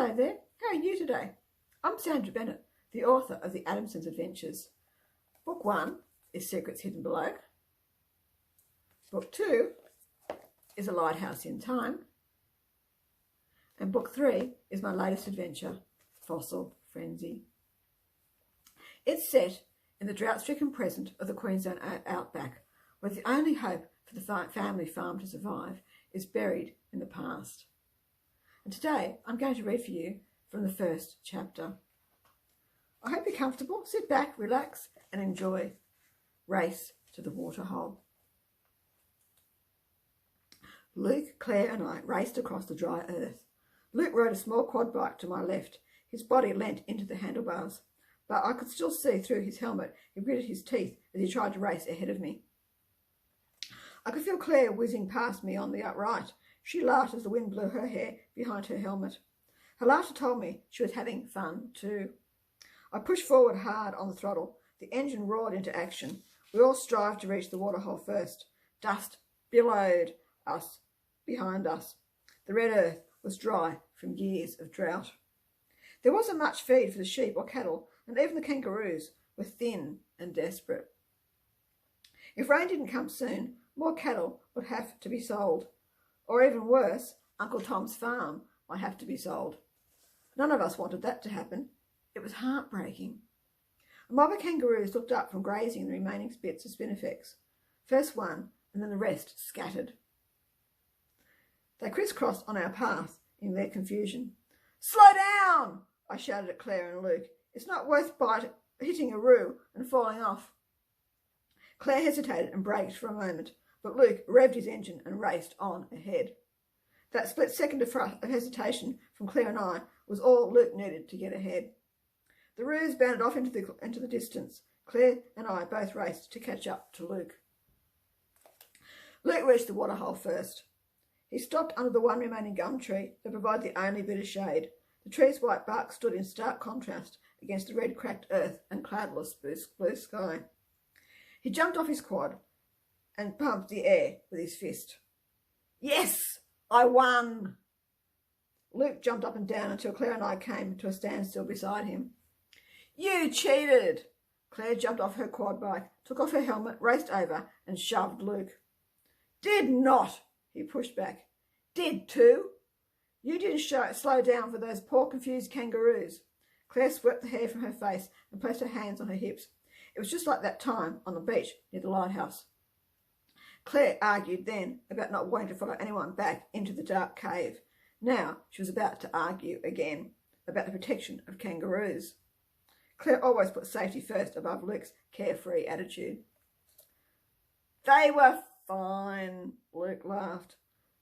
Hello there, how are you today? I'm Sandra Bennett, the author of the Adamson's Adventures. Book 1 is Secrets Hidden Below. Book 2 is A Lighthouse in Time. And Book 3 is my latest adventure, Fossil Frenzy. It's set in the drought-stricken present of the Queensland outback, where the only hope for the family farm to survive is buried in the past. And today I'm going to read for you from the first chapter. I hope you're comfortable. Sit back, relax and enjoy. Race to the waterhole. Luke, Claire and I raced across the dry earth. Luke rode a small quad bike to my left. His body leant into the handlebars, but I could still see through his helmet. He gritted his teeth as he tried to race ahead of me. I could feel Claire whizzing past me on the right. She laughed as the wind blew her hair behind her helmet. Her laughter told me she was having fun too. I pushed forward hard on the throttle. The engine roared into action. We all strived to reach the waterhole first. Dust billowed us behind us. The red earth was dry from years of drought. There wasn't much feed for the sheep or cattle, and even the kangaroos were thin and desperate. If rain didn't come soon, more cattle would have to be sold. Or even worse, Uncle Tom's farm might have to be sold. None of us wanted that to happen. It was heartbreaking. A mob of kangaroos looked up from grazing the remaining bits of spinifex. First one, and then the rest scattered. They crisscrossed on our path in their confusion. "Slow down!" I shouted at Claire and Luke. "It's not worth hitting a roo and falling off." Claire hesitated and braked for a moment, but Luke revved his engine and raced on ahead. That split second of hesitation from Claire and I was all Luke needed to get ahead. The roos bounded off into the distance. Claire and I both raced to catch up to Luke. Luke reached the waterhole first. He stopped under the one remaining gum tree that provided the only bit of shade. The tree's white bark stood in stark contrast against the red cracked earth and cloudless blue sky. He jumped off his quad and pumped the air with his fist. "Yes, I won!" Luke jumped up and down until Claire and I came to a standstill beside him. "You cheated!" Claire jumped off her quad bike, took off her helmet, raced over and shoved Luke. "Did not!" he pushed back. "Did too! You didn't slow down for those poor confused kangaroos." Claire swept the hair from her face and placed her hands on her hips. It was just like that time on the beach near the lighthouse. Claire argued then about not wanting to follow anyone back into the dark cave. Now she was about to argue again about the protection of kangaroos. Claire always put safety first above Luke's carefree attitude. "They were fine," Luke laughed.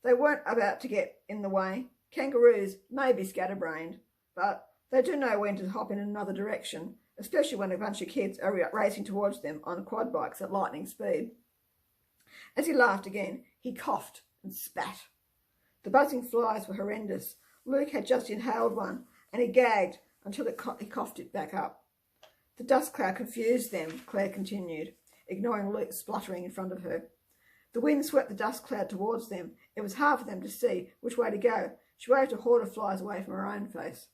"They weren't about to get in the way. Kangaroos may be scatterbrained, but they do know when to hop in another direction, especially when a bunch of kids are racing towards them on quad bikes at lightning speed." As he laughed again, he coughed and spat. The buzzing flies were horrendous. Luke had just inhaled one, and he gagged until he coughed it back up. "The dust cloud confused them," Claire continued, ignoring Luke spluttering in front of her. The wind swept the dust cloud towards them. It was hard for them to see which way to go. She waved a horde of flies away from her own face.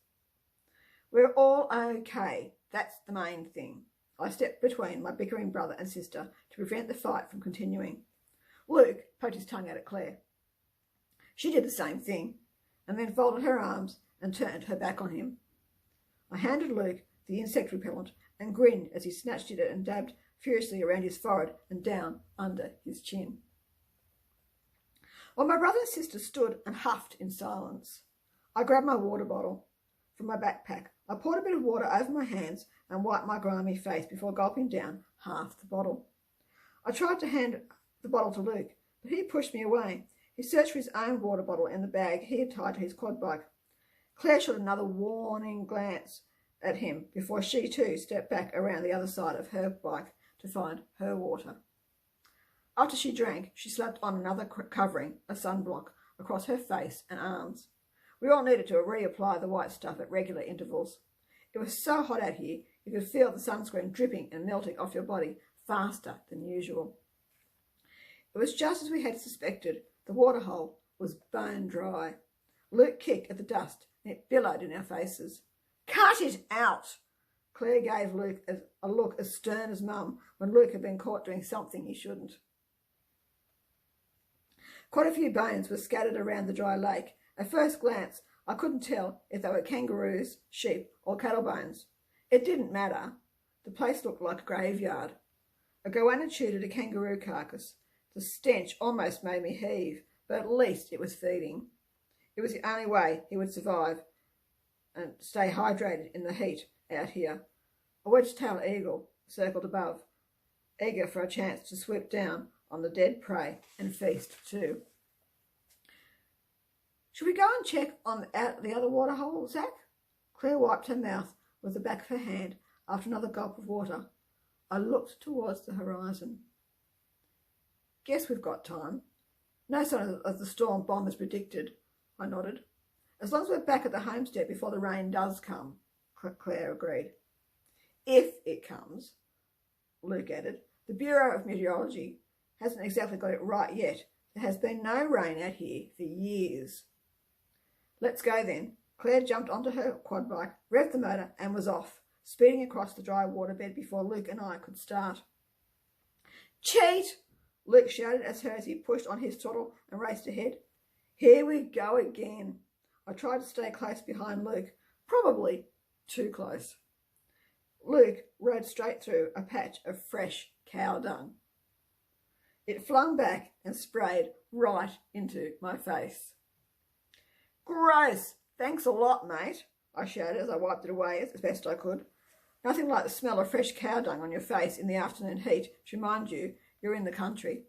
"We're all okay. That's the main thing." I stepped between my bickering brother and sister to prevent the fight from continuing. Luke poked his tongue out at Claire. She did the same thing, and then folded her arms and turned her back on him. I handed Luke the insect repellent and grinned as he snatched it and dabbed furiously around his forehead and down under his chin. While my brother and sister stood and huffed in silence, I grabbed my water bottle from my backpack. I poured a bit of water over my hands and wiped my grimy face before gulping down half the bottle. I tried to hand the bottle to Luke, but he pushed me away. He searched for his own water bottle in the bag he had tied to his quad bike. Claire shot another warning glance at him before she too stepped back around the other side of her bike to find her water. After she drank, she slapped on another covering, a sunblock, across her face and arms. We all needed to reapply the white stuff at regular intervals. It was so hot out here, you could feel the sunscreen dripping and melting off your body faster than usual. It was just as we had suspected. The waterhole was bone dry. Luke kicked at the dust It billowed in our faces. "Cut it out!" Claire gave Luke a look as stern as Mum when Luke had been caught doing something he shouldn't. Quite a few bones were scattered around the dry lake. At first glance, I couldn't tell if they were kangaroos, sheep, or cattle bones. It didn't matter. The place looked like a graveyard. A goanna chewed at a kangaroo carcass. The stench almost made me heave, but at least it was feeding. It was the only way he would survive and stay hydrated in the heat out here. A wedge-tailed eagle circled above, eager for a chance to swoop down on the dead prey and feast too. "Should we go and check on out the other water hole, Zach?" Claire wiped her mouth with the back of her hand after another gulp of water. I looked towards the horizon. "Guess we've got time. No sign of the storm bomb as predicted," I nodded. "As long as we're back at the homestead before the rain does come," Claire agreed. "If it comes," Luke added. "The Bureau of Meteorology hasn't exactly got it right yet. There has been no rain out here for years." "Let's go then." Claire jumped onto her quad bike, revved the motor and was off, speeding across the dry waterbed before Luke and I could start. "Cheat!" Luke shouted as he pushed on his throttle and raced ahead. "Here we go again." I tried to stay close behind Luke, probably too close. Luke rode straight through a patch of fresh cow dung. It flung back and sprayed right into my face. "Gross! Thanks a lot, mate," I shouted as I wiped it away as best I could. Nothing like the smell of fresh cow dung on your face in the afternoon heat to remind you you're in the country.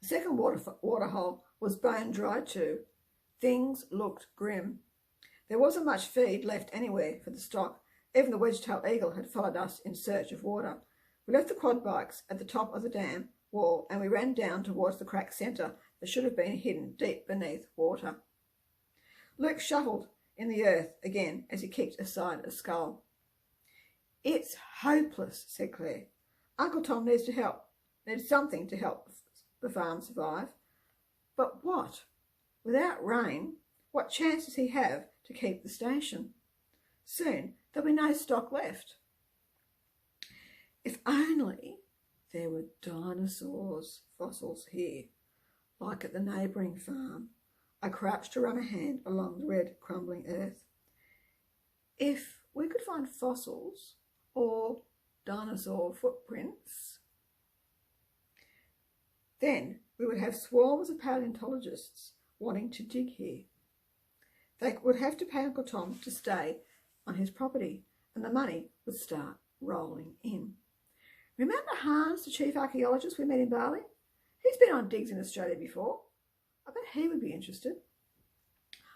The second water hole was bone dry too. Things looked grim. There wasn't much feed left anywhere for the stock. Even the wedge-tailed eagle had followed us in search of water. We left the quad bikes at the top of the dam wall and we ran down towards the cracked centre that should have been hidden deep beneath water. Luke shuffled in the earth again as he kicked aside a skull. "It's hopeless," said Claire. "Uncle Tom needs something to help the farm survive. But what? Without rain, what chance does he have to keep the station? Soon there'll be no stock left." If only there were dinosaurs fossils here, like at the neighbouring farm. I crouched to run a hand along the red, crumbling earth. If we could find fossils or dinosaur footprints, then we would have swarms of paleontologists wanting to dig here. They would have to pay Uncle Tom to stay on his property, and the money would start rolling in. Remember Hans, the chief archaeologist we met in Bali? He's been on digs in Australia before. I bet he would be interested.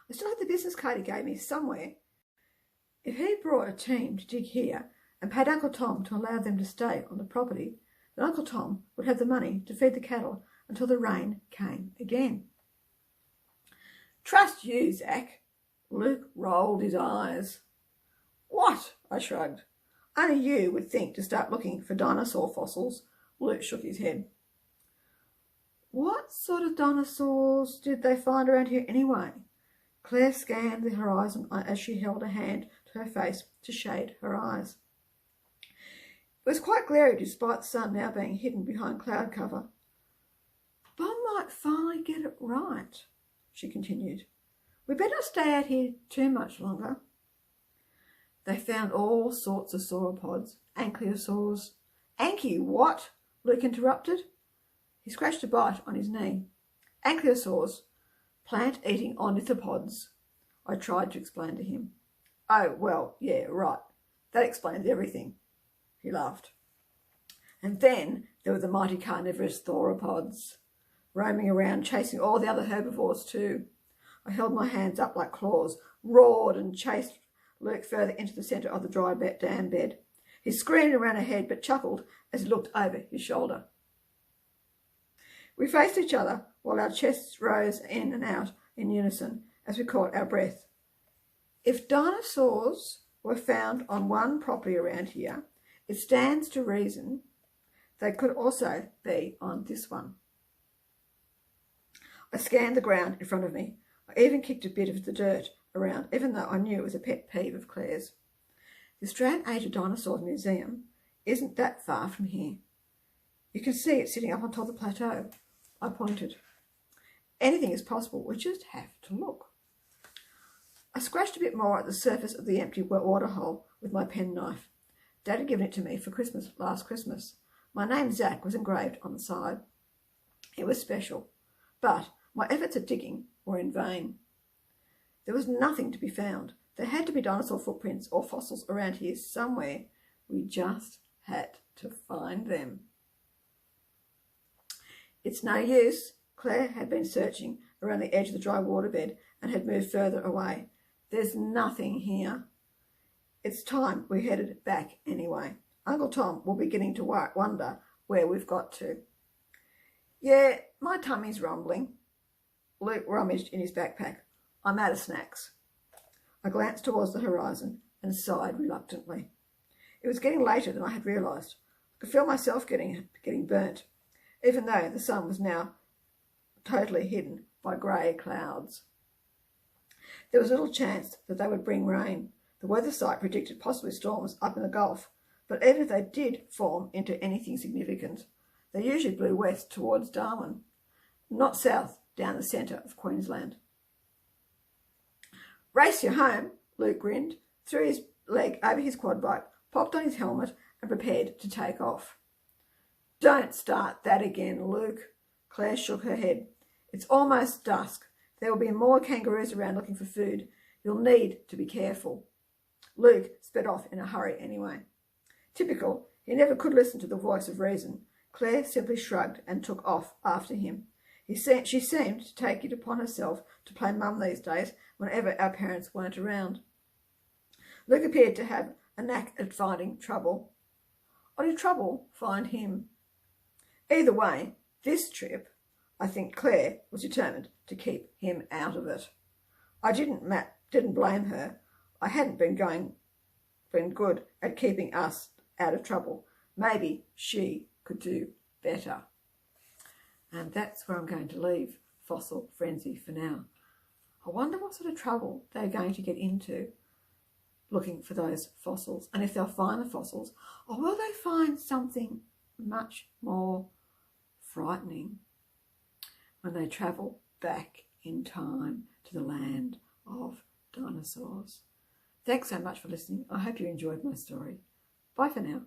I still have the business card he gave me somewhere. If he brought a team to dig here and paid Uncle Tom to allow them to stay on the property, then Uncle Tom would have the money to feed the cattle until the rain came again. "Trust you, Zach." Luke rolled his eyes. "What?" I shrugged. "Only you would think to start looking for dinosaur fossils." Luke shook his head. "What sort of dinosaurs did they find around here anyway?" Claire scanned the horizon as she held a hand to her face to shade her eyes. It was quite glary despite the sun now being hidden behind cloud cover. "Bob might finally get it right," she continued. "We better not stay out here too much longer." They found all sorts of sauropods, ankylosaurs. "Anky what?" Luke interrupted. He scratched a bite on his knee. "Ankylosaurs, plant-eating ornithopods," I tried to explain to him. "Oh, well, yeah, right. That explains everything," he laughed. "And then there were the mighty carnivorous sauropods, roaming around, chasing all the other herbivores too." I held my hands up like claws, roared and chased Luke further into the centre of the dry dam bed. He screamed around her head but chuckled as he looked over his shoulder. We faced each other while our chests rose in and out in unison as we caught our breath. If dinosaurs were found on one property around here, it stands to reason they could also be on this one. I scanned the ground in front of me. I even kicked a bit of the dirt around, even though I knew it was a pet peeve of Claire's. The Australian Age of Dinosaurs Museum isn't that far from here. You can see it sitting up on top of the plateau. I pointed. Anything is possible, we just have to look. I scratched a bit more at the surface of the empty waterhole with my penknife. Dad had given it to me for Christmas last Christmas. My name, Zac, was engraved on the side. It was special, but my efforts at digging were in vain. There was nothing to be found. There had to be dinosaur footprints or fossils around here somewhere. We just had to find them. It's no use. Claire had been searching around the edge of the dry waterbed and had moved further away. There's nothing here. It's time we headed back anyway. Uncle Tom will be beginning to wonder where we've got to. Yeah, my tummy's rumbling. Luke rummaged in his backpack. I'm out of snacks. I glanced towards the horizon and sighed reluctantly. It was getting later than I had realised. I could feel myself getting burnt, even though the sun was now totally hidden by grey clouds. There was little chance that they would bring rain. The weather site predicted possibly storms up in the Gulf, but even if they did form into anything significant, they usually blew west towards Darwin, not south down the centre of Queensland. Race you home, Luke grinned, threw his leg over his quad bike, popped on his helmet and prepared to take off. Don't start that again, Luke. Claire shook her head. It's almost dusk. There will be more kangaroos around looking for food. You'll need to be careful. Luke sped off in a hurry anyway. Typical, he never could listen to the voice of reason. Claire simply shrugged and took off after him. She seemed to take it upon herself to play mum these days whenever our parents weren't around. Luke appeared to have a knack at finding trouble. Or did trouble find him? Either way, this trip, I think Claire was determined to keep him out of it. I didn't blame her. I hadn't been good at keeping us out of trouble. Maybe she could do better. And that's where I'm going to leave Fossil Frenzy for now. I wonder what sort of trouble they're going to get into looking for those fossils. And if they'll find the fossils, or will they find something much more frightening when they travel back in time to the land of dinosaurs? Thanks so much for listening. I hope you enjoyed my story. Bye for now.